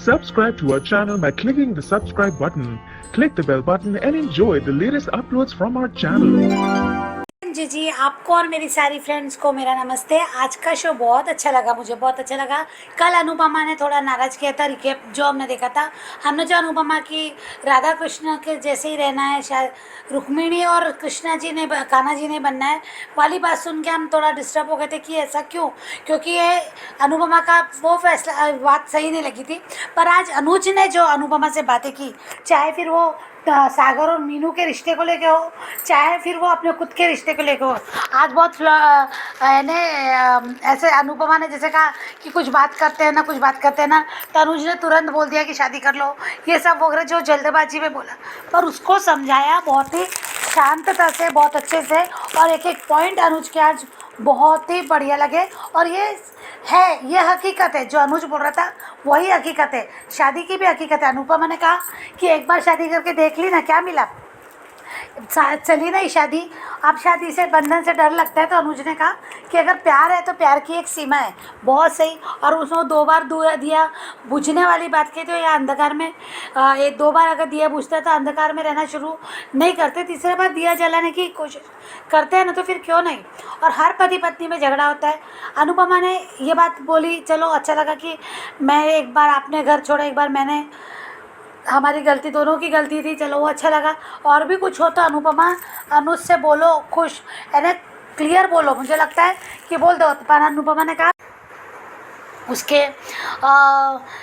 Subscribe to our channel by clicking the subscribe button. Click the bell button and enjoy the latest uploads from our channel. जी आपको और मेरी सारी friends को मेरा नमस्ते। आज का शो बहुत अच्छा लगा, मुझे बहुत अच्छा लगा। कल अनुपमा ने थोड़ा नाराज़ किया था रिकेप जो हमने देखा था। हमने जो अनुपमा की राधा कृष्ण के जैसे ही रहना है, शायद रुक्मिणी और कृष्णा जी ने कान्हा जी ने बनना है वाली बात सुन के हम थोड़ा डिस्टर्ब हो गए थे कि ऐसा क्यों, क्योंकि ये अनुपमा का वो फैसला बात सही नहीं लगी थी। पर आज अनुज ने जो अनुपमा से बातें की, चाहे फिर वो सागर और मीनू के रिश्ते को लेके हो, चाहे फिर वो अपने खुद के रिश्ते को लेके हो, आज बहुत ऐसे अनुपमा ने जैसे कहा कि कुछ बात करते हैं ना, कुछ बात करते हैं ना, तो अनुज ने तुरंत बोल दिया कि शादी कर लो, ये सब वगैरह जो जल्दबाजी में बोला। पर उसको समझाया बहुत ही शांतता से, बहुत अच्छे से, और एक एक पॉइंट अनुज के आज बहुत ही बढ़िया लगे। और ये हकीकत है, जो अनुज बोल रहा था वही हकीकत है, शादी की भी हकीकत है। अनुपमा ने कहा कि एक बार शादी करके देख ली ना, क्या मिला, चली नहीं शादी, अब शादी से बंधन से डर लगता है। तो अनुज ने कहा कि अगर प्यार है तो प्यार की एक सीमा है, बहुत सही। और उसने 2 बार दिया बुझने वाली बात की, तो या अंधकार में 2 बार अगर दिया बुझता है तो अंधकार में रहना शुरू नहीं करते, तीसरे बार दिया जलाने की कोशिश करते हैं ना, तो फिर क्यों नहीं। और हर पति पत्नी में झगड़ा होता है। अनुपमा ने ये बात बोली, चलो अच्छा लगा कि मैं एक बार आपने घर छोड़ा, एक बार मैंने, हमारी गलती, दोनों की गलती थी, चलो वो अच्छा लगा। और भी कुछ हो तो अनुपमा अनुज से बोलो, खुश यानी क्लियर बोलो, मुझे लगता है कि बोल दो। पर अनुपमा ने कहा उसके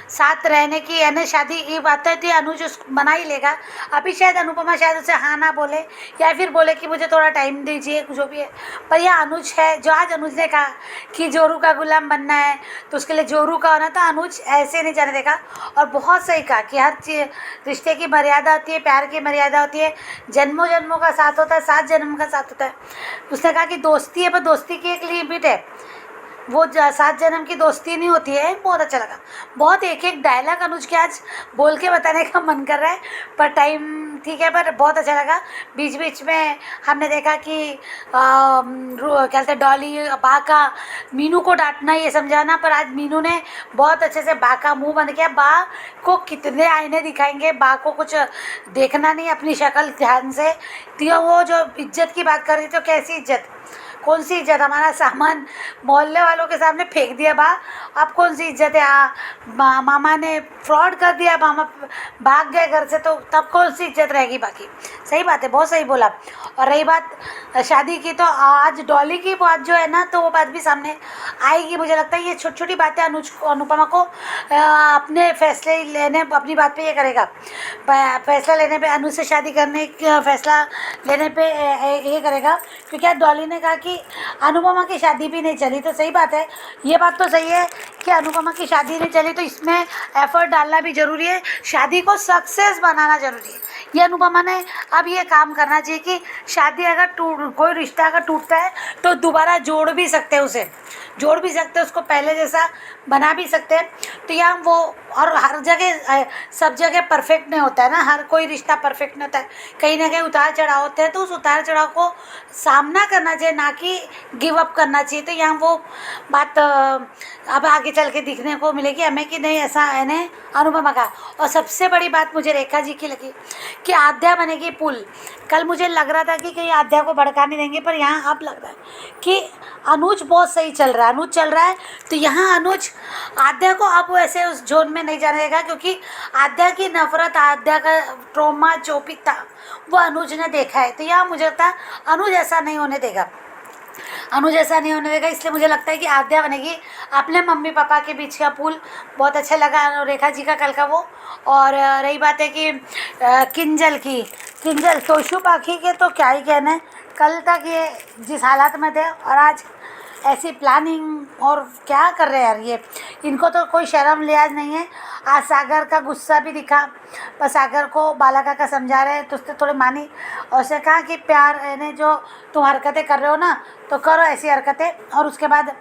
साथ रहने की, यानी शादी की बातें थी, अनुज मना ही लेगा। अभी शायद अनुपमा शायद उसे हाँ ना बोले, या फिर बोले कि मुझे थोड़ा टाइम दीजिए, जो भी है। पर यह अनुज है, जो आज अनुज ने कहा कि जोरू का गुलाम बनना है तो उसके लिए जोरू का होना था, अनुज ऐसे नहीं जाने देगा। और बहुत सही कहा कि हर रिश्ते की मर्यादा होती है, प्यार की मर्यादा होती है, जन्मों जन्मों का साथ होता है, 7 जन्म का साथ होता है। उसने कहा कि दोस्ती है, पर दोस्ती की एक लिमिट है, वो 7 जन्म की दोस्ती नहीं होती है। बहुत अच्छा लगा, बहुत एक एक डायलॉग अनुज के आज बोल के बताने का मन कर रहा है, पर टाइम ठीक है। पर बहुत अच्छा लगा। बीच बीच में हमने देखा कि क्या कहते हैं, डॉली बा का मीनू को डांटना, ये समझाना, पर आज मीनू ने बहुत अच्छे से बा का मुंह बंद किया। बा को कितने आईने दिखाएंगे, बा को कुछ देखना नहीं, अपनी शक्ल ध्यान से। तो वो जो इज्जत की बात कर रही थी, तो कैसी इज्जत, कौन सी इज्जत, हमारा सामान मोहल्ले वालों के सामने फेंक दिया बा, अब कौन सी इज्जत है। मामा ने फ्रॉड कर दिया, मामा भाग गए घर से, तो तब कौन सी इज्जत रहेगी बाकी। सही बात है, बहुत सही बोला। और रही बात शादी की, तो आज डॉली की बात जो है ना, तो वो बात भी सामने आएगी। मुझे लगता है ये छोटी छोटी बातें अनुपमा को अपने फैसले लेने, अपनी बात पे ये करेगा, फैसला लेने पे, अनु से शादी करने का फैसला लेने पे ये करेगा। क्योंकि आज डॉली ने कहा कि अनुपमा की शादी भी नहीं चली, तो सही बात है, ये बात तो सही है कि अनुपमा की शादी नहीं चली, तो इसमें एफर्ट डालना भी ज़रूरी है, शादी को सक्सेस बनाना ज़रूरी है। ये अनुपमा ने अब ये काम करना चाहिए कि शादी अगर कोई रिश्ता अगर टूटता है तो दोबारा जोड़ भी सकते हैं, उसे जोड़ भी सकते हैं, उसको पहले जैसा बना भी सकते हैं। तो यहाँ वो, और हर जगह सब जगह परफेक्ट नहीं होता है ना, हर कोई रिश्ता परफेक्ट नहीं होता है, कहीं ना कहीं उतार चढ़ाव होते हैं, तो उस उतार चढ़ाव को सामना करना चाहिए, ना कि गिव अप करना चाहिए। तो यहाँ वो बात अब आगे चल के दिखने को मिलेगी हमें कि नहीं, ऐसा है ने अनुपमा का। और सबसे बड़ी बात मुझे रेखा जी की लगी कि आद्या बनेगी पुल। कल मुझे लग रहा था कि कहीं आद्या को भड़का नहीं देंगे, पर यहाँ अब लग रहा है कि अनुज बहुत सही चल रहा है, अनुज चल रहा है, तो यहाँ अनुज आद्या को अब वैसे उस जोन में नहीं जाने देगा, क्योंकि आद्या की नफरत, आद्या का ट्रॉमा जो भी था वो अनुज ने देखा है। तो यहाँ मुझे लगता है अनुज ऐसा नहीं होने देगा, अनुज ऐसा नहीं होने देगा। इसलिए मुझे लगता है कि आद्या बनेगी अपने मम्मी पापा के बीच का पुल। बहुत अच्छा लगा रेखा जी का कल का वो। और रही बात है कि किंजल तोशु पाखी के तो क्या ही कहने, कल तक ये जिस हालात में थे और आज ऐसी प्लानिंग, और क्या कर रहे हैं यार ये, इनको तो कोई शर्म लिहाज नहीं है। आज सागर का गुस्सा भी दिखा, पर सागर को बाला काका समझा रहे हैं तो उसने थोड़ी मानी, और उसने कहा कि प्यार यानी जो तुम हरकतें कर रहे हो ना, तो करो ऐसी हरकतें। और उसके बाद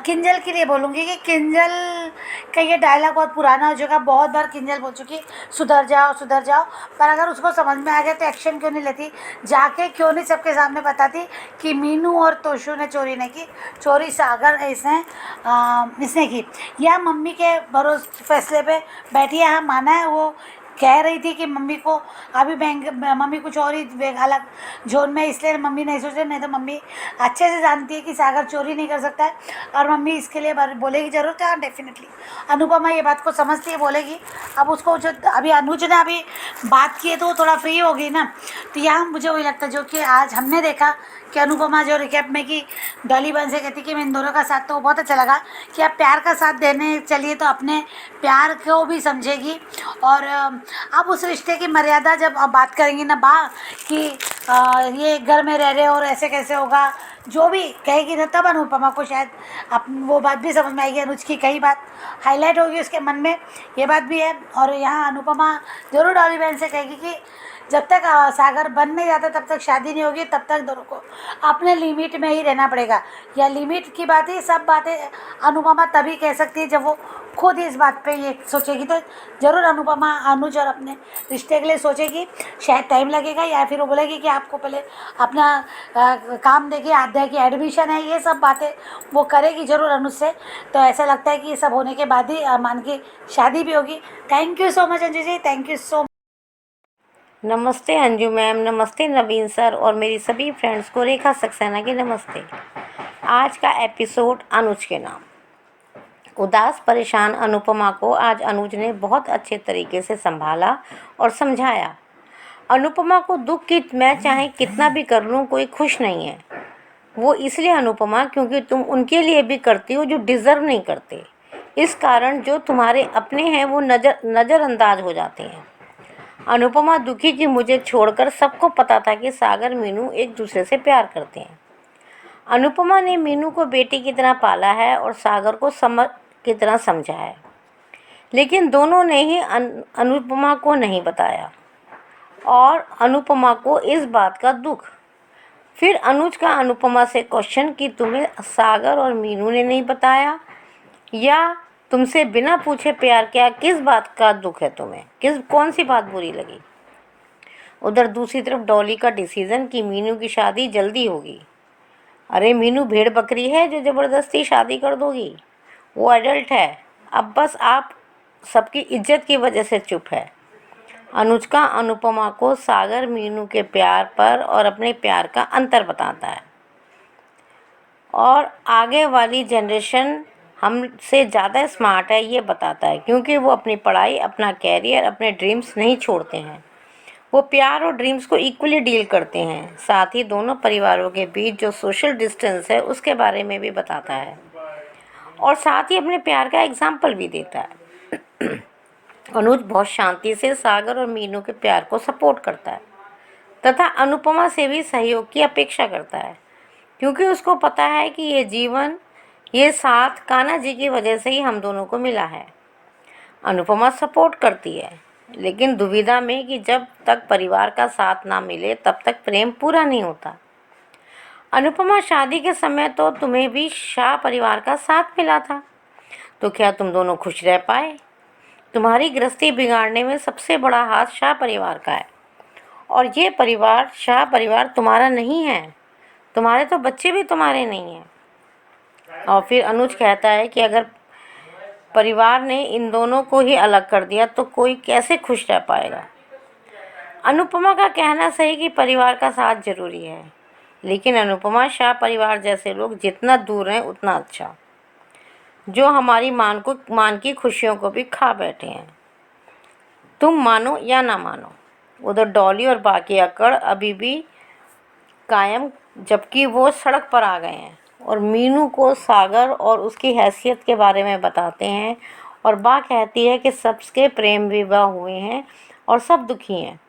किंजल के लिए बोलूँगी कि किंजल का ये डायलॉग बहुत पुराना हो चुका, बहुत बार किंजल बोल चुकी सुधर जाओ सुधर जाओ, पर अगर उसको समझ में आ गया तो एक्शन क्यों नहीं लेती, जाके क्यों नहीं सबके सामने बताती कि मीनू और तोशु ने चोरी नहीं की, चोरी सागर इसने की। या मम्मी के भरोसे फैसले पे बैठी है, हाँ माना है, वो कह रही थी कि मम्मी को अभी बैंक, मम्मी कुछ और ही अलग जोन में, इसलिए मम्मी नहीं सोच रही, नहीं तो मम्मी अच्छे से जानती है कि सागर चोरी नहीं कर सकता है और मम्मी इसके लिए बोलेगी जरूर। तो हाँ डेफिनेटली अनुपमा ये बात को समझती है, बोलेगी। अब उसको जो अभी अनुज ने अभी बात की है तो वो थोड़ा फ्री हो गई ना, तो यहाँ मुझे वही लगता है जो कि आज हमने देखा कि अनुपमा जो रिकैप में कि डॉली बहन से कहती कि मैं इन दोनों का साथ, तो बहुत अच्छा लगा कि आप प्यार का साथ देने चलिए तो अपने प्यार को भी समझेगी। और अब उस रिश्ते की मर्यादा जब आप बात करेंगी ना कि ये घर में रह रहे और ऐसे कैसे होगा, जो भी कहेगी ना, तब अनुपमा को शायद वो बात भी समझ में आएगी, अनुज की कई बात हाईलाइट होगी उसके मन में, ये बात भी है। और यहाँ अनुपमा ज़रूर डॉली बहन से कहेगी कि जब तक सागर बन नहीं जाता तब तक शादी नहीं होगी, तब तक दोनों को अपने लिमिट में ही रहना पड़ेगा। या लिमिट की बात ही, सब बातें अनुपमा तभी कह सकती है जब वो खुद इस बात पे ये सोचेगी। तो ज़रूर अनुपमा अनुज और अपने रिश्ते के लिए सोचेगी, शायद टाइम लगेगा, या फिर वो बोलेगी कि आपको पहले अपना काम देखिए, आध्या की एडमिशन है, ये सब बातें वो करेगी ज़रूर अनुज से। तो ऐसा लगता है कि ये सब होने के बाद ही मान की शादी भी होगी। Thank you so much Anju ji, thank you so much. नमस्ते अंजू मैम, नमस्ते नवीन सर और मेरी सभी फ्रेंड्स को रेखा सक्सेना की नमस्ते। आज का एपिसोड अनुज के नाम। उदास परेशान अनुपमा को आज अनुज ने बहुत अच्छे तरीके से संभाला और समझाया। अनुपमा को दुख कि मैं चाहे कितना भी कर लूँ कोई खुश नहीं है। वो इसलिए अनुपमा क्योंकि तुम उनके लिए भी करती हो जो डिज़र्व नहीं करते, इस कारण जो तुम्हारे अपने हैं वो नज़रअंदाज हो जाते हैं। अनुपमा दुखी कि मुझे छोड़कर सबको पता था कि सागर मीनू एक दूसरे से प्यार करते हैं। अनुपमा ने मीनू को बेटी की तरह पाला है और सागर को समझ की तरह समझा है, लेकिन दोनों ने ही अनुपमा को नहीं बताया और अनुपमा को इस बात का दुख। फिर अनुज का अनुपमा से क्वेश्चन कि तुम्हें सागर और मीनू ने नहीं बताया या तुमसे बिना पूछे प्यार किया, किस बात का दुख है तुम्हें, कौन सी बात बुरी लगी। उधर दूसरी तरफ डॉली का डिसीज़न कि मीनू की शादी जल्दी होगी। अरे मीनू भेड़ बकरी है जो ज़बरदस्ती शादी कर दोगी, वो एडल्ट है, अब बस आप सबकी इज्जत की वजह से चुप है। अनुज का अनुपमा को सागर मीनू के प्यार पर और अपने प्यार का अंतर बताता है और आगे वाली जनरेशन हमसे ज़्यादा स्मार्ट है ये बताता है, क्योंकि वो अपनी पढ़ाई, अपना कैरियर, अपने ड्रीम्स नहीं छोड़ते हैं। वो प्यार और ड्रीम्स को इक्वली डील करते हैं। साथ ही दोनों परिवारों के बीच जो सोशल डिस्टेंस है उसके बारे में भी बताता है और साथ ही अपने प्यार का एग्जाम्पल भी देता है। अनुज बहुत शांति से सागर और मीनू के प्यार को सपोर्ट करता है तथा अनुपमा से भी सहयोग की अपेक्षा करता है, क्योंकि उसको पता है कि ये जीवन, ये साथ कान्हा जी की वजह से ही हम दोनों को मिला है। अनुपमा सपोर्ट करती है, लेकिन दुविधा में कि जब तक परिवार का साथ ना मिले तब तक प्रेम पूरा नहीं होता। अनुपमा, शादी के समय तो तुम्हें भी शाह परिवार का साथ मिला था, तो क्या तुम दोनों खुश रह पाए? तुम्हारी गृहस्थी बिगाड़ने में सबसे बड़ा हाथ शाह परिवार का है और ये परिवार, शाह परिवार तुम्हारा नहीं है, तुम्हारे तो बच्चे भी तुम्हारे नहीं हैं। और फिर अनुज कहता है कि अगर परिवार ने इन दोनों को ही अलग कर दिया तो कोई कैसे खुश रह पाएगा। अनुपमा का कहना सही कि परिवार का साथ जरूरी है, लेकिन अनुपमा, शाह परिवार जैसे लोग जितना दूर हैं उतना अच्छा, जो हमारी मान की खुशियों को भी खा बैठे हैं। तुम मानो या ना मानो। उधर डॉली और बाकी अक्कड़ अभी भी कायम, जबकि वो सड़क पर आ गए हैं और मीनू को सागर और उसकी हैसियत के बारे में बताते हैं और बा कहती है कि सबके प्रेम विवाह हुए हैं और सब दुखी हैं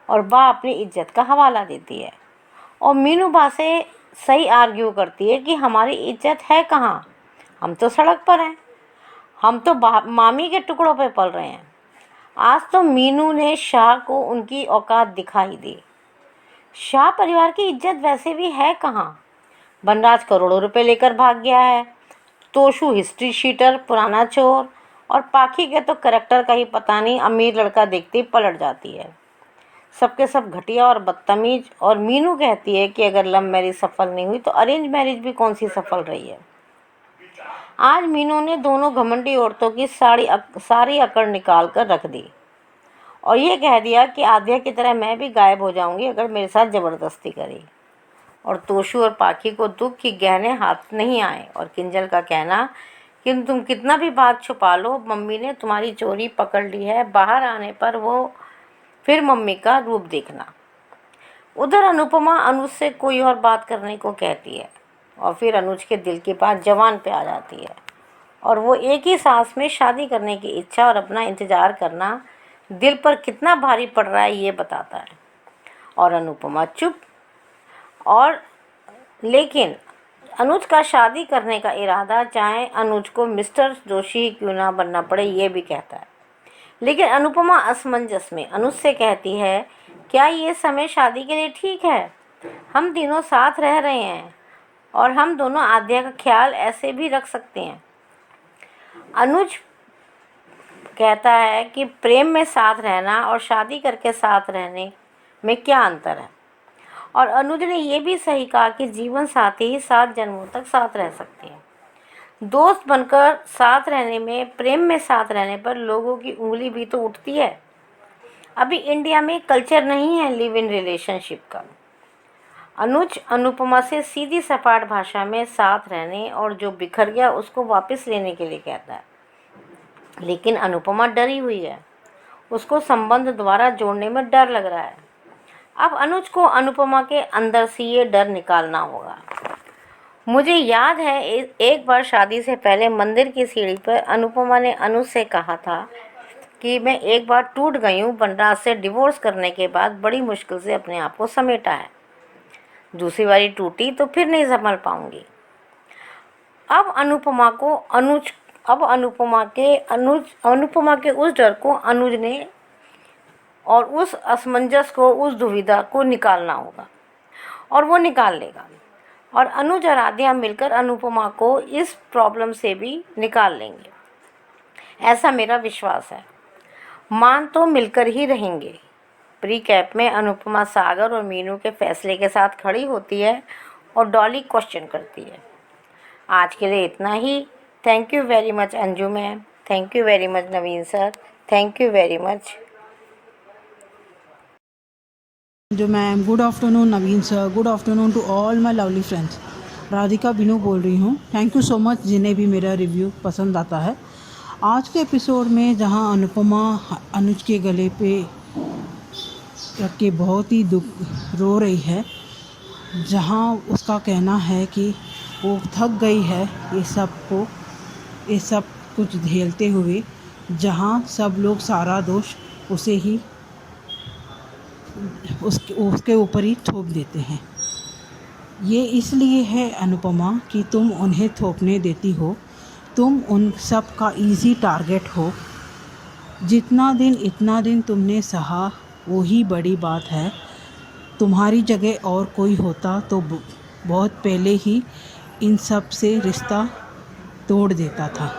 और बा अपनी इज्जत का हवाला देती है और मीनू बा से सही आर्ग्यू करती है कि हमारी इज्जत है कहाँ, हम तो सड़क पर हैं, हम तो मामी के टुकड़ों पे पल रहे हैं। आज तो मीनू ने शाह को उनकी औकात दिखाई दी। शाह परिवार की इज्जत वैसे भी है कहाँ, बनराज करोड़ों रुपए लेकर भाग गया है, तोशु हिस्ट्री शीटर, पुराना चोर, और पाखी के तो करेक्टर का ही पता नहीं, अमीर लड़का देखते ही पलट जाती है। सबके सब घटिया और बदतमीज। और मीनू कहती है कि अगर लव मैरिज सफल नहीं हुई तो अरेंज मैरिज भी कौन सी सफल रही है। आज मीनू ने दोनों घमंडी औरतों की सारी अकड़ निकाल कर रख दी और ये कह दिया कि आद्या की तरह मैं भी गायब हो जाऊंगी अगर मेरे साथ ज़बरदस्ती करी। और तोशु और पाखी को दुख की गहने हाथ नहीं आए और किंजल का कहना कि तुम कितना भी बात छुपा लो, मम्मी ने तुम्हारी चोरी पकड़ ली है, बाहर आने पर वो फिर मम्मी का रूप देखना। उधर अनुपमा अनुज से कोई और बात करने को कहती है और फिर अनुज के दिल की बात जवान पे आ जाती है और वो एक ही सांस में शादी करने की इच्छा और अपना इंतज़ार करना दिल पर कितना भारी पड़ रहा है ये बताता है। और अनुपमा चुप। और लेकिन अनुज का शादी करने का इरादा चाहे अनुज को मिस्टर जोशी ही क्यों ना बनना पड़े ये भी कहता है। लेकिन अनुपमा असमंजस में अनुज से कहती है, क्या ये समय शादी के लिए ठीक है? हम तीनों साथ रह रहे हैं और हम दोनों आद्या का ख्याल ऐसे भी रख सकते हैं। अनुज कहता है कि प्रेम में साथ रहना और शादी करके साथ रहने में क्या अंतर है। और अनुज ने ये भी सही कहा कि जीवन साथी ही 7 जन्मों तक साथ रह सकते हैं। दोस्त बनकर साथ रहने में, प्रेम में साथ रहने पर लोगों की उंगली भी तो उठती है। अभी इंडिया में कल्चर नहीं है लिव इन रिलेशनशिप का। अनुज अनुपमा से सीधी सपाट भाषा में साथ रहने और जो बिखर गया उसको वापस लेने के लिए कहता है। लेकिन अनुपमा डरी हुई है, उसको संबंध द्वारा जोड़ने में डर लग रहा है। अब अनुज को अनुपमा के अंदर से ये डर निकालना होगा। मुझे याद है एक बार शादी से पहले मंदिर की सीढ़ी पर अनुपमा ने अनुज से कहा था कि मैं एक बार टूट गई हूँ, बनराज से डिवोर्स करने के बाद बड़ी मुश्किल से अपने आप को समेटा है, दूसरी बारी टूटी तो फिर नहीं संभल पाऊंगी। अब अनुपमा के उस डर को अनुज ने और उस असमंजस को, उस दुविधा को निकालना होगा और वो निकाल लेगा। और अनुज और आद्या मिलकर अनुपमा को इस प्रॉब्लम से भी निकाल लेंगे, ऐसा मेरा विश्वास है। मान तो मिलकर ही रहेंगे। प्री कैप में अनुपमा सागर और मीनू के फैसले के साथ खड़ी होती है और डॉली क्वेश्चन करती है। आज के लिए इतना ही। Thank you very much Anju ma'am, thank you very much Naveen sir, thank you very much. जो ma'am, good afternoon Naveen sir, good afternoon to all my lovely friends. Radhika Binu बोल रही हूँ। थैंक यू सो मच जिन्हें भी मेरा रिव्यू पसंद आता है। आज के एपिसोड में जहाँ अनुपमा अनुज के गले पे रख के बहुत ही दुख रो रही है, जहाँ उसका कहना है कि वो थक गई है ये सब कुछ झेलते हुए, जहाँ सब लोग सारा दोष उसे ही उसके ऊपर ही थोप देते हैं। ये इसलिए है अनुपमा कि तुम उन्हें थोपने देती हो, तुम उन सब का इजी टारगेट हो। इतना दिन तुमने सहा वो ही बड़ी बात है। तुम्हारी जगह और कोई होता तो बहुत पहले ही इन सब से रिश्ता तोड़ देता था।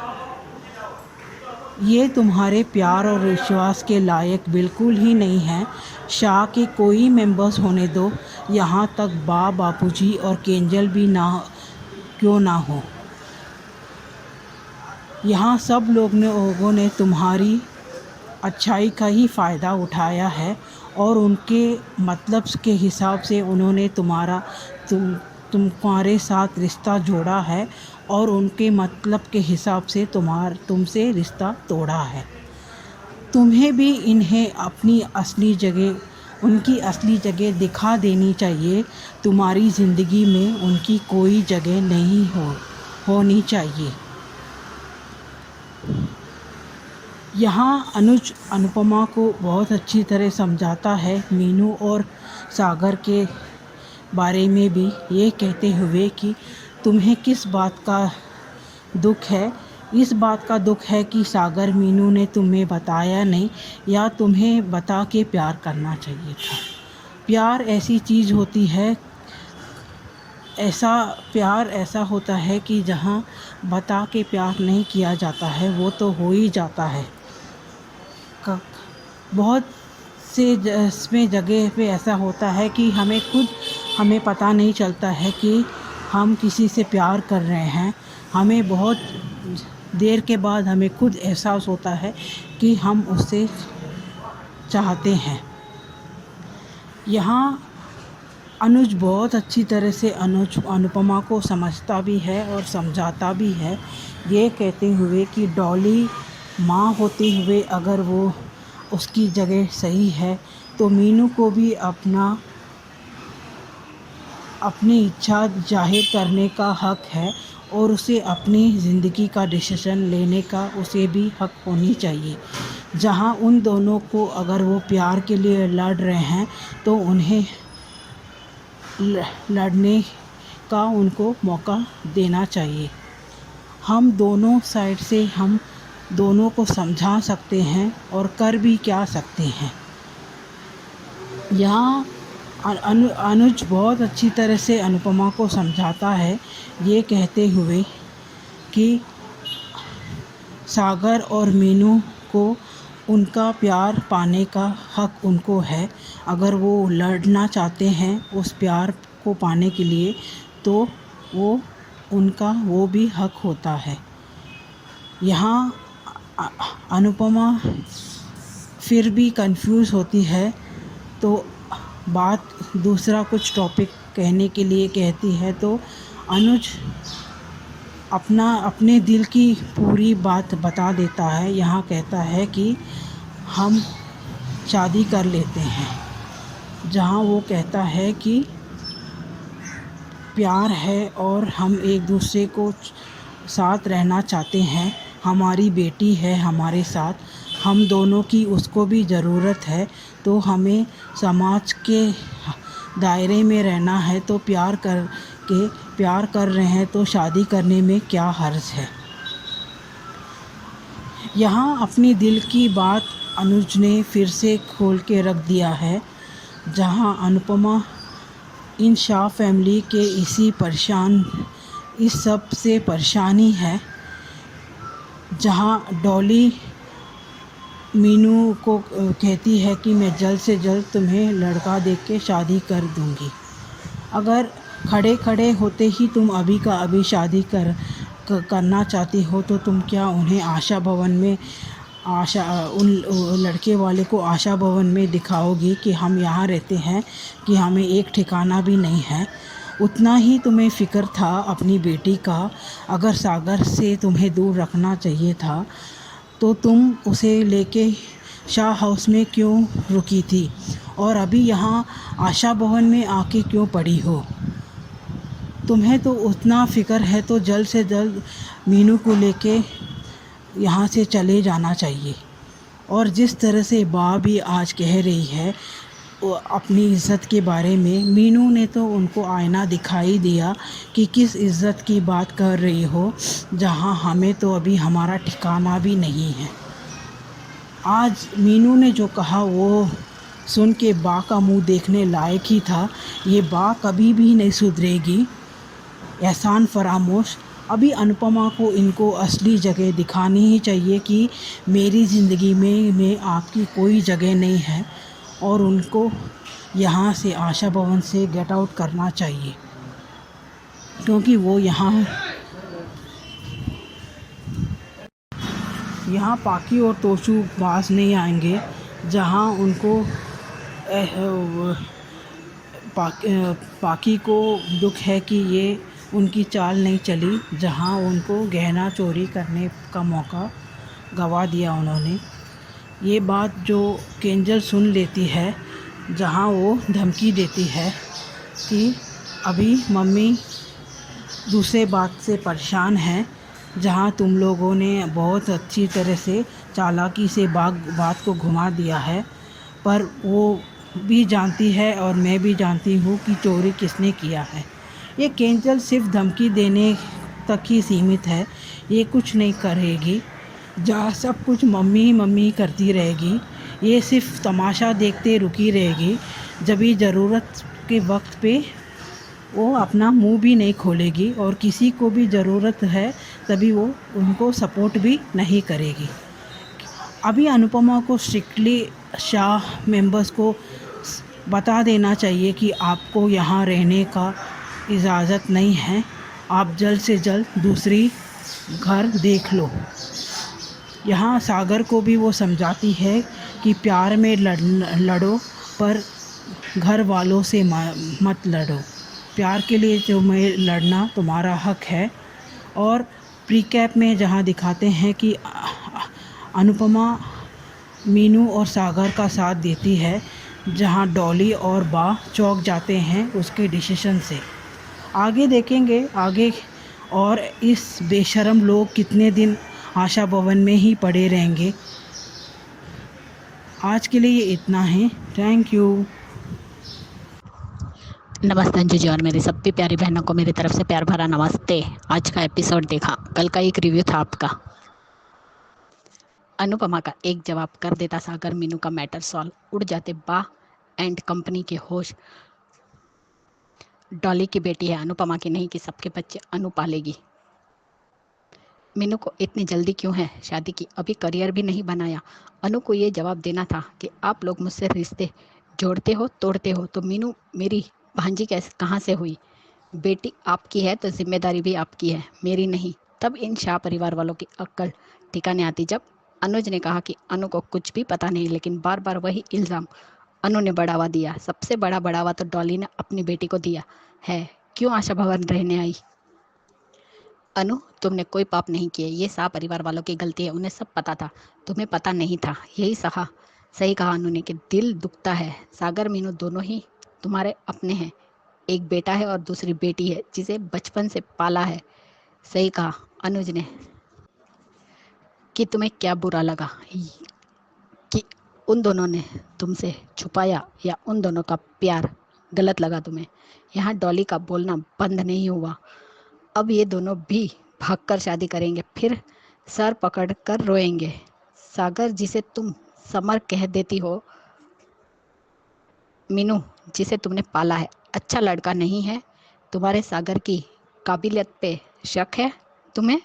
ये तुम्हारे प्यार और विश्वास के लायक बिल्कुल ही नहीं है। शाह के कोई मेंबर्स होने दो, यहाँ तक बापूजी और केंजल भी क्यों ना हो। यहाँ सब लोगों ने तुम्हारी अच्छाई का ही फ़ायदा उठाया है और उनके मतलब के हिसाब से उन्होंने तुम्हारे साथ रिश्ता जोड़ा है और उनके मतलब के हिसाब से तुमसे रिश्ता तोड़ा है। तुम्हें भी इन्हें उनकी असली जगह दिखा देनी चाहिए। तुम्हारी ज़िंदगी में उनकी कोई जगह नहीं होनी चाहिए। यहाँ अनुज अनुपमा को बहुत अच्छी तरह समझाता है, मीनू और सागर के बारे में भी ये कहते हुए कि तुम्हें किस बात का दुख है। इस बात का दुख है कि सागर मीनू ने तुम्हें बताया नहीं, या तुम्हें बता के प्यार करना चाहिए था। प्यार ऐसी चीज़ होती है, प्यार ऐसा होता है कि जहाँ बता के प्यार नहीं किया जाता है वो तो हो ही जाता है। बहुत से इसमें जगह पे ऐसा होता है कि हमें पता नहीं चलता है कि हम किसी से प्यार कर रहे हैं। हमें बहुत देर के बाद हमें खुद एहसास होता है कि हम उससे चाहते हैं। यहाँ अनुज बहुत अच्छी तरह से अनुपमा को समझता भी है और समझाता भी है, ये कहते हुए कि डॉली माँ होते हुए अगर वो उसकी जगह सही है तो मीनू को भी अपनी इच्छा जाहिर करने का हक है और उसे अपनी ज़िंदगी का डिसीज़न लेने का उसे भी हक होनी चाहिए। जहाँ उन दोनों को अगर वो प्यार के लिए लड़ रहे हैं तो उन्हें लड़ने का उनको मौका देना चाहिए। हम दोनों साइड से हम दोनों को समझा सकते हैं और कर भी क्या सकते हैं। यहाँ अनुज बहुत अच्छी तरह से अनुपमा को समझाता है, ये कहते हुए कि सागर और मीनू को उनका प्यार पाने का हक उनको है। अगर वो लड़ना चाहते हैं उस प्यार को पाने के लिए तो वो भी हक होता है। यहाँ अनुपमा फिर भी कंफ्यूज होती है तो बात दूसरा कुछ टॉपिक कहने के लिए कहती है तो अनुज अपने दिल की पूरी बात बता देता है। यहाँ कहता है कि हम शादी कर लेते हैं। जहाँ वो कहता है कि प्यार है और हम एक दूसरे को साथ रहना चाहते हैं। हमारी बेटी है हमारे साथ, हम दोनों की उसको भी ज़रूरत है, तो हमें समाज के दायरे में रहना है। तो प्यार कर रहे हैं तो शादी करने में क्या हर्ज है। यहाँ अपनी दिल की बात अनुज ने फिर से खोल के रख दिया है। जहाँ अनुपमा इन शाह फैमिली के इस सब से परेशानी है। जहाँ डॉली मीनू को कहती है कि मैं जल्द से जल्द तुम्हें लड़का देख के शादी कर दूँगी। अगर खड़े खड़े होते ही तुम अभी का अभी शादी करना चाहती हो तो तुम क्या उन्हें उन लड़के वाले को आशा भवन में दिखाओगी कि हम यहाँ रहते हैं, कि हमें एक ठिकाना भी नहीं है। उतना ही तुम्हें फ़िक्र था अपनी बेटी का। अगर सागर से तुम्हें दूर रखना चाहिए था तो तुम उसे लेके शाह हाउस में क्यों रुकी थी और अभी यहाँ आशा भवन में आके क्यों पड़ी हो। तुम्हें तो उतना फ़िक्र है तो जल्द से जल्द मीनू को लेके यहाँ से चले जाना चाहिए। और जिस तरह से बा भी आज कह रही है अपनी इज़्ज़त के बारे में, मीनू ने तो उनको आईना दिखाई दिया कि किस इज़्ज़त की बात कर रही हो, जहाँ हमें तो अभी हमारा ठिकाना भी नहीं है। आज मीनू ने जो कहा वो सुन के बा का मुंह देखने लायक ही था। ये बा कभी भी नहीं सुधरेगी। एहसान फरामोश, अभी अनुपमा को इनको असली जगह दिखानी ही चाहिए कि मेरी ज़िंदगी में आपकी कोई जगह नहीं है और उनको यहाँ से आशा भवन से गेट आउट करना चाहिए, क्योंकि वो यहाँ पाकी और तोशु पास नहीं आएंगे। जहाँ उनको पाकी को दुख है कि ये उनकी चाल नहीं चली, जहाँ उनको गहना चोरी करने का मौका गवा दिया उन्होंने। ये बात जो केंजल सुन लेती है, जहाँ वो धमकी देती है कि अभी मम्मी दूसरे बात से परेशान है, जहाँ तुम लोगों ने बहुत अच्छी तरह से चालाकी से बात को घुमा दिया है, पर वो भी जानती है और मैं भी जानती हूँ कि चोरी किसने किया है। ये केंजल सिर्फ धमकी देने तक ही सीमित है, ये कुछ नहीं करेगी। जहाँ सब कुछ मम्मी मम्मी करती रहेगी, ये सिर्फ तमाशा देखते रुकी रहेगी। जब भी ज़रूरत के वक्त पे वो अपना मुंह भी नहीं खोलेगी और किसी को भी ज़रूरत है तभी वो उनको सपोर्ट भी नहीं करेगी। अभी अनुपमा को स्ट्रिक्टली शाह मेंबर्स को बता देना चाहिए कि आपको यहाँ रहने का इजाज़त नहीं है, आप जल्द से जल्द दूसरी घर देख लो। यहाँ सागर को भी वो समझाती है कि प्यार में लड़ो पर घर वालों से मत लड़ो। प्यार के लिए तुम्हें लड़ना तुम्हारा हक है। और प्रीकैप में जहाँ दिखाते हैं कि अनुपमा मीनू और सागर का साथ देती है, जहाँ डॉली और बा चौंक जाते हैं उसके डिसीजन से। आगे देखेंगे आगे, और इस बेशरम लोग कितने दिन आशा भवन में ही पड़े रहेंगे। आज के लिए ये इतना ही। Thank you. नमस्ते अंजू जी और मेरी सभी प्यारी बहनों को मेरी तरफ से प्यार भरा नमस्ते। आज का एपिसोड देखा, कल का एक रिव्यू था आपका। अनुपमा का एक जवाब कर देता सागर मीनू का मैटर सॉल्व। उड़ जाते बा एंड कंपनी के होश। डॉली की बेटी है, अनुपमा की नहीं कि सबके बच्चे अनु पालेगी। मीनू को इतनी जल्दी क्यों है शादी की, अभी करियर भी नहीं बनाया। अनु को ये जवाब देना था कि आप लोग मुझसे रिश्ते जोड़ते हो तोड़ते हो, तो मीनू मेरी भांजी कैसे कहाँ से हुई? बेटी आपकी है तो जिम्मेदारी भी आपकी है, मेरी नहीं। तब इन शाह परिवार वालों की अक्ल ठिकाने आती जब अनुज ने कहा कि अनु को कुछ भी पता नहीं, लेकिन बार बार वही इल्ज़ाम अनु ने बढ़ावा दिया। सबसे बड़ा बढ़ावा तो डॉली ने अपनी बेटी को दिया है। क्यों आशा भवन रहने आई? अनु, तुमने कोई पाप नहीं किए, ये शाह परिवार वालों की गलती है, उन्हें सब पता था, तुम्हें पता नहीं था। यही सही कहा अनु ने कि दिल दुखता है। सागर मीनू दोनों ही तुम्हारे अपने हैं, एक बेटा है और दूसरी बेटी है जिसे बचपन से पाला है। सही कहा अनुज ने। कि तुम्हें क्या बुरा लगा कि उन दोनों ने तुमसे छुपाया, या उन दोनों का प्यार गलत लगा तुम्हें? यहाँ डॉली का बोलना बंद नहीं हुआ। अब ये दोनों भी भागकर शादी करेंगे, फिर सर पकड़ कर रोएंगे। सागर जिसे तुम समर कह देती हो, मीनू जिसे तुमने पाला है, अच्छा लड़का नहीं है? तुम्हारे सागर की काबिलियत पे शक है तुम्हें?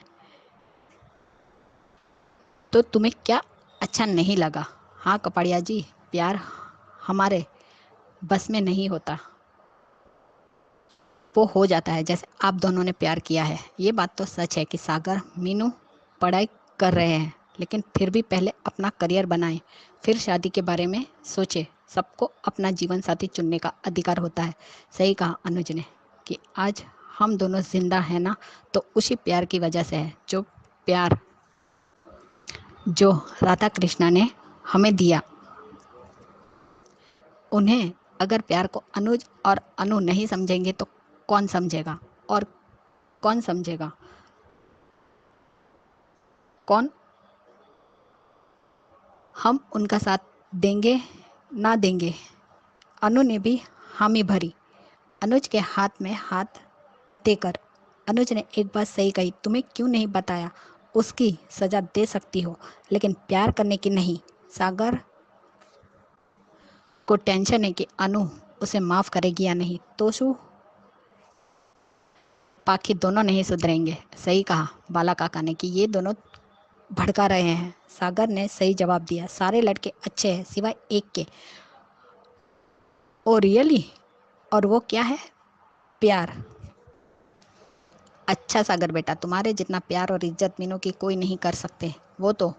तो तुम्हें क्या अच्छा नहीं लगा? हाँ कपाड़िया जी, प्यार हमारे बस में नहीं होता, वो हो जाता है जैसे आप दोनों ने प्यार किया है। ये बात तो सच है कि सागर मीनू पढ़ाई कर रहे हैं, लेकिन फिर भी पहले अपना करियर बनाएं, फिर शादी के बारे में सोचें। सबको अपना जीवन साथी चुनने का अधिकार होता है। सही कहा अनुज ने कि आज हम दोनों जिंदा हैं ना, तो उसी प्यार की वजह से है, जो प्यार जो राधा कृष्णा ने हमें दिया। उन्हें अगर प्यार को अनुज और अनु नहीं समझेंगे तो कौन समझेगा? और कौन समझेगा? कौन? हम उनका साथ देंगे ना देंगे? अनु ने भी हामी भरी अनुज के हाथ में हाथ देकर। अनुज ने एक बात सही कही, तुम्हें क्यों नहीं बताया? उसकी सजा दे सकती हो, लेकिन प्यार करने की नहीं। सागर को टेंशन है कि अनु उसे माफ़ करेगी या नहीं, तो शू पाखी दोनों नहीं सुधरेंगे। सही कहा बाला काका ने कि ये दोनों भड़का रहे हैं। सागर ने सही जवाब दिया, सारे लड़के अच्छे हैं सिवाय एक के। Oh really? और वो क्या है? प्यार। अच्छा सागर बेटा, तुम्हारे जितना प्यार और इज्जत मीनू की कोई नहीं कर सकते। वो तो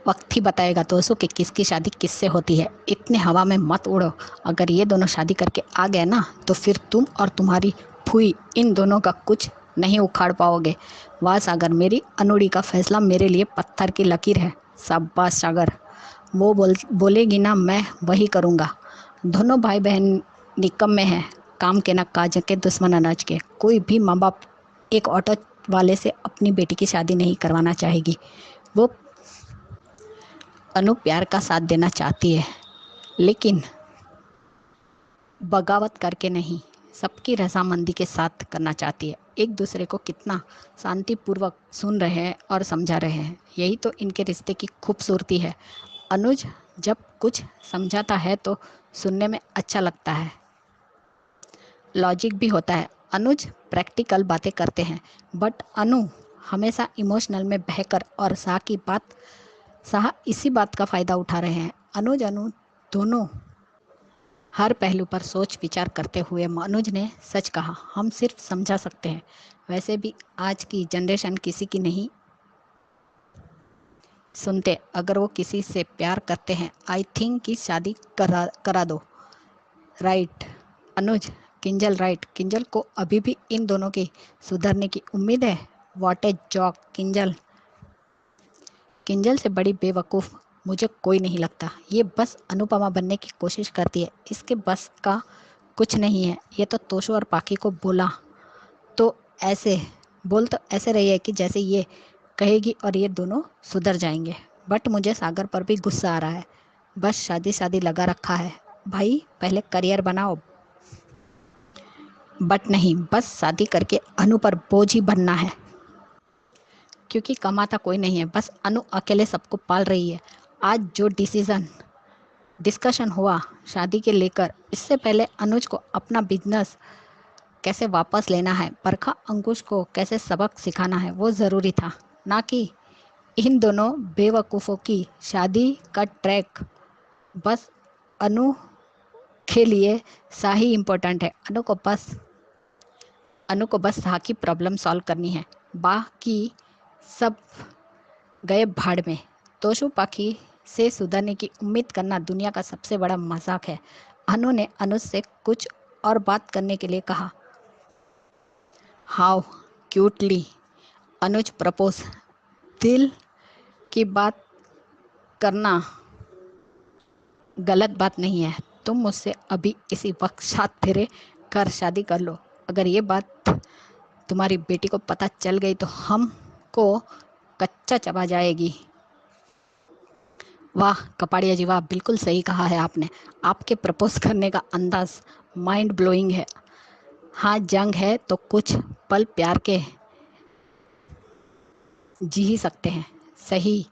वक्त ही बताएगा दोस्तों कि किसकी शादी किससे होती है। इतने हवा में मत उड़ो। अगर ये दोनों शादी करके आ गए ना, तो फिर तुम और तुम्हारी फूई इन दोनों का कुछ नहीं उखाड़ पाओगे। वाह सागर, मेरी अनुड़ी का फैसला मेरे लिए पत्थर की लकीर है। शाबाश सागर, वो बोलेगी ना मैं वही करूँगा। दोनों भाई बहन निकम्मे हैं, काम के ना काज के, दुश्मन अनाज के। कोई भी माँ बाप एक ऑटो वाले से अपनी बेटी की शादी नहीं करवाना चाहेगी। वो अनु प्यार का साथ देना चाहती है, लेकिन बगावत करके नहीं, सबकी रजामंदी के साथ करना चाहती है। एक दूसरे को कितना शांतिपूर्वक सुन रहे हैं और समझा रहे हैं, यही तो इनके रिश्ते की खूबसूरती है। अनुज जब कुछ समझाता है तो सुनने में अच्छा लगता है। लॉजिक भी होता है। अनुज प्रैक्टिकल बातें करते हैं, बट अनु हमेशा इमोशनल में बहकर, और साह इसी बात का फ़ायदा उठा रहे हैं। अनुज अनु दोनों हर पहलू पर सोच विचार करते हुए अनुज ने सच कहा, हम सिर्फ समझा सकते हैं। वैसे भी आज की जनरेशन किसी की नहीं सुनते। अगर वो किसी से प्यार करते हैं, आई थिंक कि शादी करा दो। राइट अनुज? किंजल राइट। किंजल को अभी भी इन दोनों की सुधरने की उम्मीद है। What a joke Kinjal. Kinjal से बड़ी बेवकूफ़ मुझे कोई नहीं लगता। ये बस अनुपमा बनने की कोशिश करती है, इसके बस का कुछ नहीं है। ये तो तोशु और पाखी को तो ऐसे रही है कि जैसे ये कहेगी और ये दोनों सुधर जाएंगे। बट मुझे सागर पर भी गुस्सा आ रहा है। बस शादी शादी लगा रखा है। भाई पहले करियर बनाओ। बट नहीं, बस शादी करके अनु पर बोझ ही बनना है, क्योंकि कमाता कोई नहीं है। बस अनु अकेले सबको पाल रही है। आज जो डिस्कशन हुआ शादी के लेकर, इससे पहले अनुज को अपना बिजनेस कैसे वापस लेना है, बरखा अंकुश को कैसे सबक सिखाना है, वो ज़रूरी था, ना कि इन दोनों बेवकूफ़ों की शादी का ट्रैक। बस अनु के लिए शाही इम्पोर्टेंट है। अनु को बस शाह की प्रॉब्लम सॉल्व करनी है। बाकी सब गए भाड़ में। तोशु पाखी से सुधरने की उम्मीद करना दुनिया का सबसे बड़ा मजाक है। अनु ने अनुज से कुछ और बात करने के लिए कहा। How cutely Anuj propose. दिल की बात करना गलत बात नहीं है। तुम मुझसे अभी इसी वक्त साथ फेरे कर शादी कर लो। अगर ये बात तुम्हारी बेटी को पता चल गई तो हमको कच्चा चबा जाएगी। वाह कपाड़िया जी वाह, बिल्कुल सही कहा है आपने। आपके प्रपोज करने का अंदाज माइंड ब्लोइंग है। हाँ जंग है तो कुछ पल प्यार के जी ही सकते हैं। सही।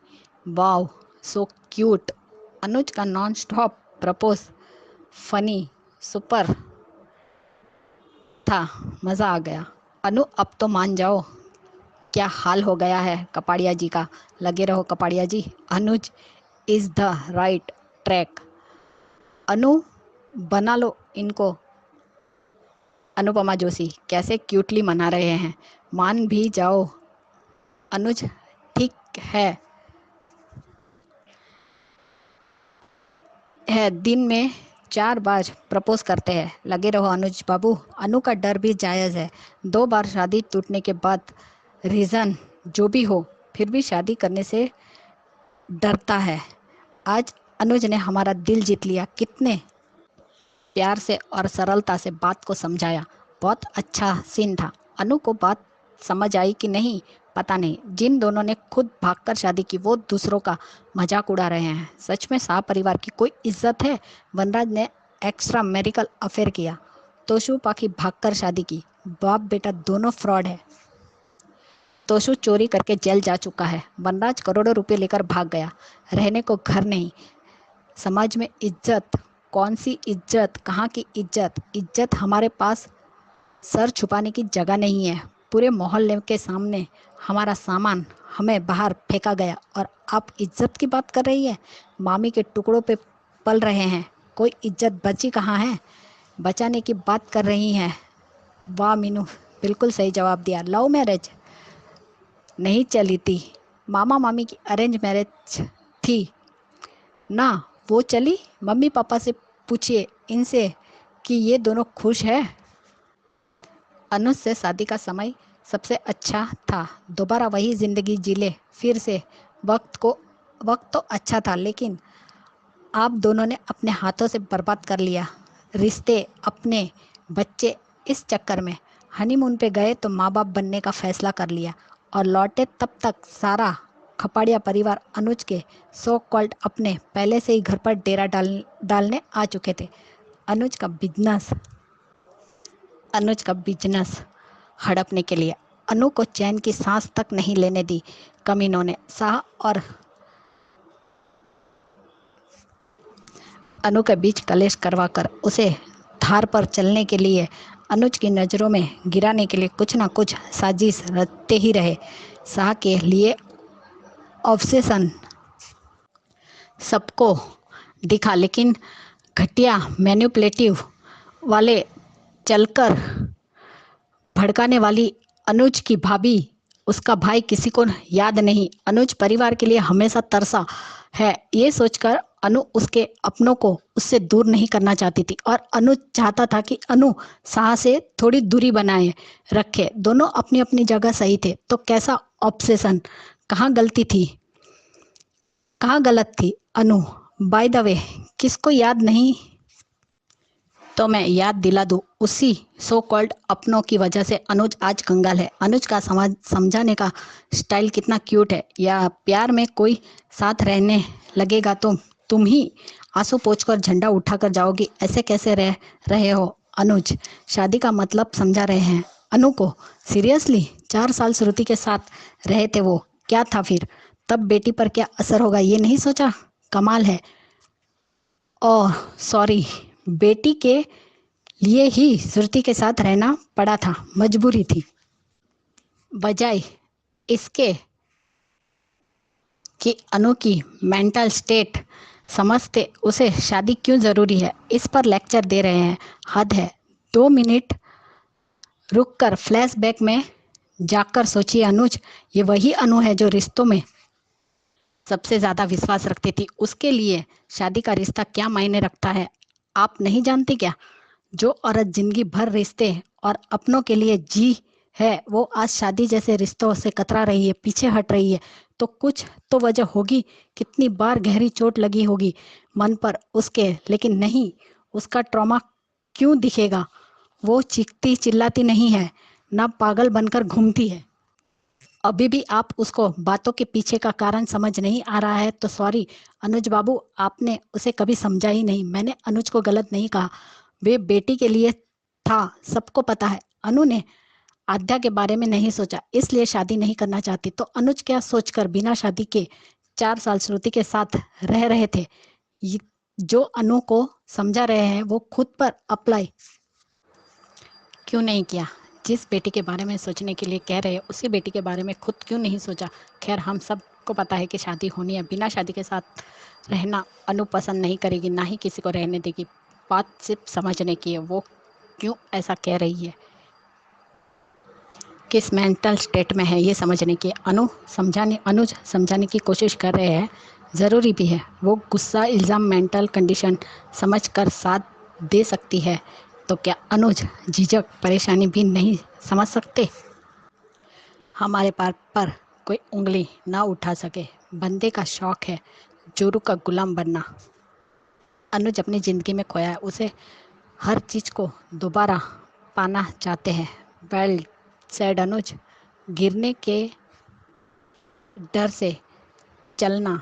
Wow so cute. अनुज का non stop propose funny super था, मज़ा आ गया। अनु अब तो मान जाओ, क्या हाल हो गया है कपाड़िया जी का। लगे रहो कपाड़िया जी, अनुज इज़ द राइट ट्रैक। अनु बना लो इनको। अनुपमा जोशी कैसे क्यूटली मना रहे हैं, मान भी जाओ। अनुज ठीक है दिन में 4 बार प्रपोज करते हैं। लगे रहो अनुज बाबू। अनु का डर भी जायज़ है। 2 बार शादी टूटने के बाद रीज़न जो भी हो, फिर भी शादी करने से डरता है। आज अनुज ने हमारा दिल जीत लिया। कितने प्यार से और सरलता से बात को समझाया। बहुत अच्छा सीन था। अनु को बात समझ आई कि नहीं पता नहीं। जिन दोनों ने खुद भागकर शादी की वो दूसरों का मजाक उड़ा रहे हैं। सच में शाह परिवार की कोई इज्जत है। वनराज ने एक्स्ट्रा मैरिकल अफेयर किया, तोशु पाखी भागकर शादी की। बाप बेटा दोनों फ्रॉड है। तोशु चोरी करके जेल जा चुका है। वनराज करोड़ों रुपए लेकर भाग गया। रहने को घर नहीं। समाज में इज्जत कौन सी इज्जत, कहाँ की इज्जत। इज्जत हमारे पास सर छुपाने की जगह नहीं है। पूरे मोहल्ले के सामने हमारा सामान हमें बाहर फेंका गया और आप इज्जत की बात कर रही है। मामी के टुकड़ों पे पल रहे हैं, कोई इज्जत बची कहाँ है। बचाने की बात कर रही हैं। वाह मीनू, बिल्कुल सही जवाब दिया। लव मैरिज नहीं चली थी, मामा मामी की अरेंज मैरिज थी ना, वो चली। मम्मी पापा से पूछिए इनसे कि ये दोनों खुश है। अनुज से शादी का समय सबसे अच्छा था। दोबारा वही ज़िंदगी जी ले फिर से। वक्त तो अच्छा था, लेकिन आप दोनों ने अपने हाथों से बर्बाद कर लिया। रिश्ते, अपने बच्चे, इस चक्कर में हनीमून पे गए तो माँ बाप बनने का फैसला कर लिया और लौटे तब तक सारा खपाड़िया परिवार अनुज के सो कॉल्ड अपने पहले से ही घर पर डेरा डालने आ चुके थे। अनुज का बिजनेस हड़पने के लिए अनु को चैन की सांस तक नहीं लेने दी कमीनों ने। शाह और अनु के बीच कलेश करवाकर उसे धार पर चलने के लिए अनुज की नज़रों में गिराने के लिए कुछ ना कुछ साजिश रचते ही रहे। शाह के लिए ऑब्सेशन सबको दिखा, लेकिन घटिया मैनिपुलेटिव वाले चलकर भड़काने वाली अनुज की भाभी, उसका भाई किसी को याद नहीं। अनुज परिवार के लिए हमेशा तरसा है, ये सोचकर अनु उसके अपनों को उससे दूर नहीं करना चाहती थी और अनुज चाहता था कि अनु शाह से थोड़ी दूरी बनाए रखे। दोनों अपनी अपनी जगह सही थे, तो कैसा ऑब्सेशन, कहाँ गलती थी, कहाँ गलत थी अनु? बाय द वे, किसको याद नहीं तो मैं याद दिला दूं, उसी सो कॉल्ड अपनों की वजह से अनुज आज कंगाल है। अनुज का समझाने का स्टाइल कितना क्यूट है। या प्यार में कोई साथ रहने लगेगा तो तुम ही आंसू पोंछकर झंडा उठाकर जाओगी, ऐसे कैसे रह रहे हो अनुज? शादी का मतलब समझा रहे हैं अनु को? सीरियसली 4 साल श्रुति के साथ रहे थे वो, क्या था फिर? तब बेटी पर क्या असर होगा ये नहीं सोचा? कमाल है। ओह सॉरी, बेटी के लिए ही श्रुति के साथ रहना पड़ा था, मजबूरी थी। बजाय इसके कि अनु की मेंटल स्टेट समझते उसे शादी क्यों ज़रूरी है, इस पर लेक्चर दे रहे हैं। हद है। 2 मिनट रुककर फ्लैशबैक में जाकर सोचिए अनुज, ये वही अनु है जो रिश्तों में सबसे ज़्यादा विश्वास रखती थी। उसके लिए शादी का रिश्ता क्या मायने रखता है आप नहीं जानती क्या? जो औरत जिंदगी भर रिश्ते और अपनों के लिए जी है, वो आज शादी जैसे रिश्तों से कतरा रही है, पीछे हट रही है, तो कुछ तो वजह होगी। कितनी बार गहरी चोट लगी होगी मन पर उसके, लेकिन नहीं, उसका ट्रॉमा क्यों दिखेगा? वो चीखती चिल्लाती नहीं है, ना पागल बनकर घूमती है। अभी भी आप उसको बातों के पीछे का कारण समझ नहीं आ रहा है तो सॉरी अनुज बाबू, आपने उसे कभी समझा ही नहीं। मैंने अनुज को गलत नहीं कहा, वे बेटी के लिए था, सबको पता है। अनु ने आद्या के बारे में नहीं सोचा, इसलिए शादी नहीं करना चाहती। तो अनुज क्या सोचकर बिना शादी के 4 साल श्रुति के साथ रह रहे थे? जो अनु को समझा रहे हैं वो खुद पर अप्लाई क्यों नहीं किया? जिस बेटी के बारे में सोचने के लिए कह रहे हैं उसी बेटी के बारे में खुद क्यों नहीं सोचा? खैर, हम सबको पता है कि शादी होनी है। बिना शादी के साथ रहना अनु पसंद नहीं करेगी, ना ही किसी को रहने देगी। बात सिर्फ समझने की है, वो क्यों ऐसा कह रही है, किस मेंटल स्टेट में है, ये समझने की। अनुज समझाने की कोशिश कर रहे हैं, ज़रूरी भी है। वो गुस्सा, इल्ज़ाम, मेंटल कंडीशन समझकर साथ दे सकती है, तो क्या अनुज झिझक, परेशानी भी नहीं समझ सकते? हमारे पार पर कोई उंगली ना उठा सके। बंदे का शौक है जोरू का गुलाम बनना। अनुज अपनी ज़िंदगी में खोया है, उसे हर चीज़ को दोबारा पाना चाहते हैं। वेल सैड अनुज, गिरने के डर से चलना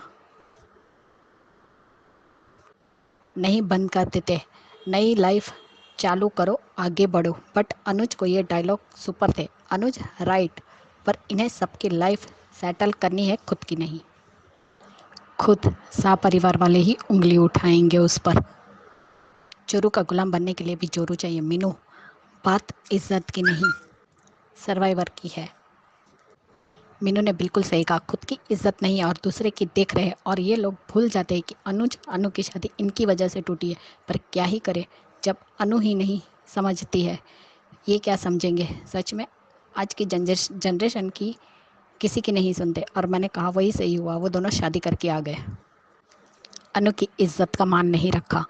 नहीं बंद कर देते, नई लाइफ चालू करो, आगे बढ़ो। बट अनुज को ये डायलॉग सुपर थे। अनुज राइट, पर इन्हें सबकी लाइफ सेटल करनी है, खुद की नहीं। खुद शाह परिवार वाले ही उंगली उठाएंगे उस पर। जोरू का गुलाम बनने के लिए भी जोरू चाहिए मीनू। बात इज्जत की नहीं, सर्वाइवर की है। मीनू ने बिल्कुल सही कहा, खुद की इज्जत नहीं और दूसरे की देख रहे हैं। और ये लोग भूल जाते हैं कि अनु की शादी इनकी वजह से टूटी है। पर क्या ही करे जब अनु ही नहीं समझती है, ये क्या समझेंगे? सच में आज की जनरेशन की किसी की नहीं सुनते। और मैंने कहा वही सही हुआ, वो दोनों शादी करके आ गए। अनु की इज्जत का मान नहीं रखा।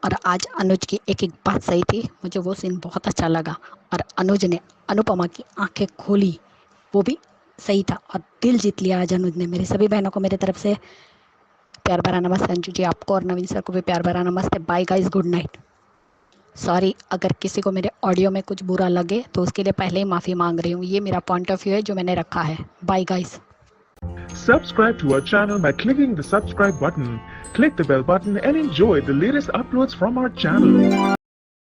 और आज अनुज की एक एक बात सही थी, मुझे वो सीन बहुत अच्छा लगा। और अनुज ने अनुपमा की आंखें खोली, वो भी सही था और दिल जीत लिया आज अनुज ने। मेरी सभी बहनों को मेरी तरफ से प्यार भरा नमस्ते। अंजू जी आपको और नवीन सर को भी प्यार भरा नमस्ते। Bye guys, good night. Sorry अगर किसी को मेरे ऑडियो में कुछ बुरा लगे तो उसके लिए पहले ही माफ़ी मांग रही हूँ। ये मेरा पॉइंट ऑफ व्यू है जो मैंने रखा है। Bye guys. Subscribe to our channel by clicking the subscribe button. Click the bell button and enjoy the latest uploads from our channel.